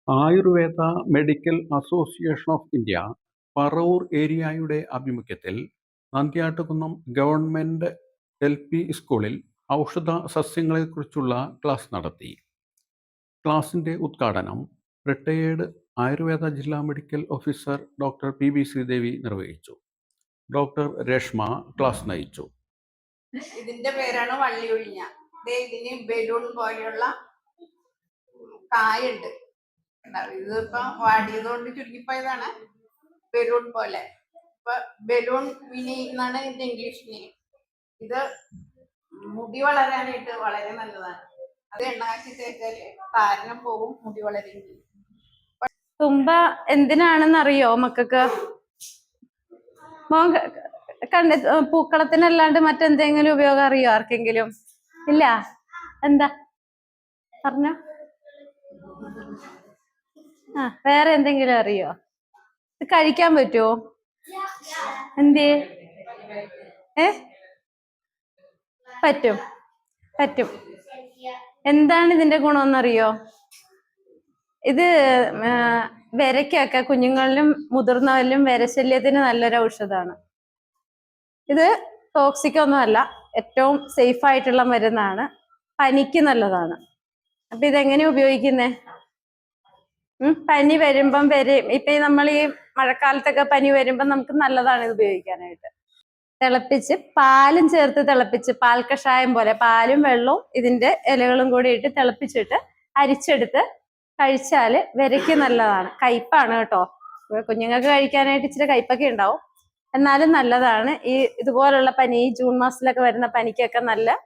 Ayurveda medical association of India Paravur ഏരിയയുടെ ആഭിമുഖ്യത്തിൽ Nandyattukunnam government LP സ്കൂളിൽ ഔഷധ സസ്യങ്ങളെക്കുറിച്ചുള്ള ക്ലാസ് നടത്തി. ക്ലാസിന്റെ ഉദ്ഘാടനം റിട്ടയേർഡ് ആയുർവേദ ജില്ലാ medical officer doctor PB Sreedevi നിർവഹിച്ചു. ഡോക്ടർ രേഷ്മ ക്ലാസ് നയിച്ചു. ഇതിന്റെ പേരാണ് വള്ളിയൊഴിഞ്ഞ. ഇതിന് ബലൂൺ പോലെയുള്ള കായുണ്ട്. ഇതിപ്പോ വാടിയതുകൊണ്ട് ചുരുങ്ങിപ്പോയതാണ്. ബലൂൺ പോലെ. ഇപ്പൊ ബലൂൺ മിനി എന്നാണ് ഇതിന്റെ ഇംഗ്ലീഷ് നെയിം. ഇത് മുടി വളരാനായിട്ട് വളരെ നല്ലതാണ്. അത് എണ്ണാക്കി തേച്ചാല് താരനം പോകും, മുടി വളരും. തുമ്പ എന്തിനാണെന്ന് അറിയോ മക്കൾക്ക്? കണ്ട് പൂക്കളത്തിനല്ലാണ്ട് മറ്റെന്തെങ്കിലും ഉപയോഗം അറിയോ ആർക്കെങ്കിലും? ഇല്ല? എന്താ പറഞ്ഞോ? വേറെ എന്തെങ്കിലും അറിയോ? ഇത് കഴിക്കാൻ പറ്റുമോ? എന്തേ? പറ്റും പറ്റും. എന്താണ് ഇതിന്റെ ഗുണമെന്നറിയോ? ഇത് വിരയ്ക്കൊക്കെ, കുഞ്ഞുങ്ങളിലും മുതിർന്നവരിലും വിരശല്യത്തിന് നല്ലൊരു ഔഷധമാണ്. ഇത് ടോക്സിക് ഒന്നുമല്ല, ഏറ്റവും സേഫ് ആയിട്ടുള്ള മരുന്നാണ്. പനിക്ക് നല്ലതാണ്. അപ്പൊ ഇതെങ്ങനെ ഉപയോഗിക്കുന്നേ? പനി വരുമ്പം ഇപ്പൊ നമ്മൾ ഈ മഴക്കാലത്തൊക്കെ പനി വരുമ്പം നമുക്ക് നല്ലതാണ് ഇത് ഉപയോഗിക്കാനായിട്ട്. തിളപ്പിച്ച് പാലും ചേർത്ത് തിളപ്പിച്ച്, പാൽ കഷായം പോലെ പാലും വെള്ളവും ഇതിന്റെ ഇലകളും കൂടി ഇട്ട് തിളപ്പിച്ചിട്ട് അരിച്ചെടുത്ത് കഴിച്ചാല് വിരയ്ക്ക് നല്ലതാണ്. കയ്പാണ് കേട്ടോ, കുഞ്ഞുങ്ങൾക്ക് കഴിക്കാനായിട്ട് ഇച്ചിരി കയ്പൊക്കെ ഉണ്ടാവും, എന്നാലും നല്ലതാണ്. ഇതുപോലുള്ള പനി, ഈ ജൂൺ മാസത്തിലൊക്കെ വരുന്ന പനിക്കൊക്കെ നല്ല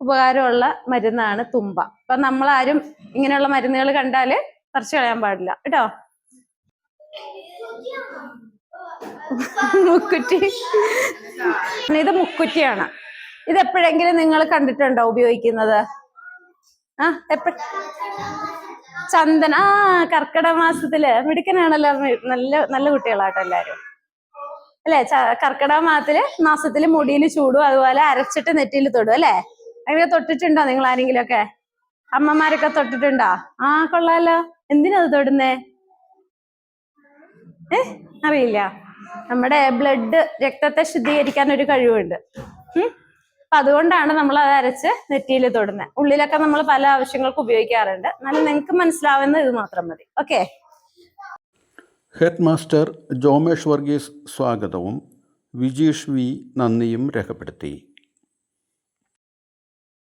ഉപകാരമുള്ള മരുന്നാണ് തുമ്പ. അപ്പൊ നമ്മളാരും ഇങ്ങനെയുള്ള മരുന്നുകൾ കണ്ടാല് പറിച്ചു കളയാൻ പാടില്ല കേട്ടോ. മുക്കുറ്റി, ഇത് മുക്കുറ്റിയാണ്. ഇത് എപ്പോഴെങ്കിലും നിങ്ങൾ കണ്ടിട്ടുണ്ടോ ഉപയോഗിക്കുന്നത്? ചന്ദന, കർക്കിടക മാസത്തില് മിടുക്കനാണല്ലോ. നല്ല നല്ല കുട്ടികളാട്ടോ എല്ലാരും അല്ലെ? കർക്കിടക മാസത്തില് മുടിയിൽ ചൂടും, അതുപോലെ അരച്ചിട്ട് നെറ്റിയിൽ തൊടും അല്ലെ? അങ്ങനെ തൊട്ടിട്ടുണ്ടോ നിങ്ങൾ ആരെങ്കിലും ഒക്കെ? അമ്മമാരൊക്കെ തൊട്ടിട്ടുണ്ടോ? കൊള്ളാലോ. എന്തിനത് തൊടുന്നേ? അറിയില്ല. നമ്മുടെ ബ്ലഡ്, രക്തത്തെ ശുദ്ധീകരിക്കാൻ ഒരു കഴിവുണ്ട്. അപ്പൊ അതുകൊണ്ടാണ് നമ്മൾ അത് അരച്ച് നെറ്റിയിൽ തൊടുന്നത്. ഉള്ളിലൊക്കെ നമ്മൾ പല ആവശ്യങ്ങൾക്ക് ഉപയോഗിക്കാറുണ്ട്. എന്നാലും നിങ്ങൾക്ക് മനസ്സിലാവുന്ന ഇത് മാത്രം മതി. Okay. Head master Jomesh Varghese സ്വാഗതവും വിജീഷ് V നന്ദിയും രേഖപ്പെടുത്തി.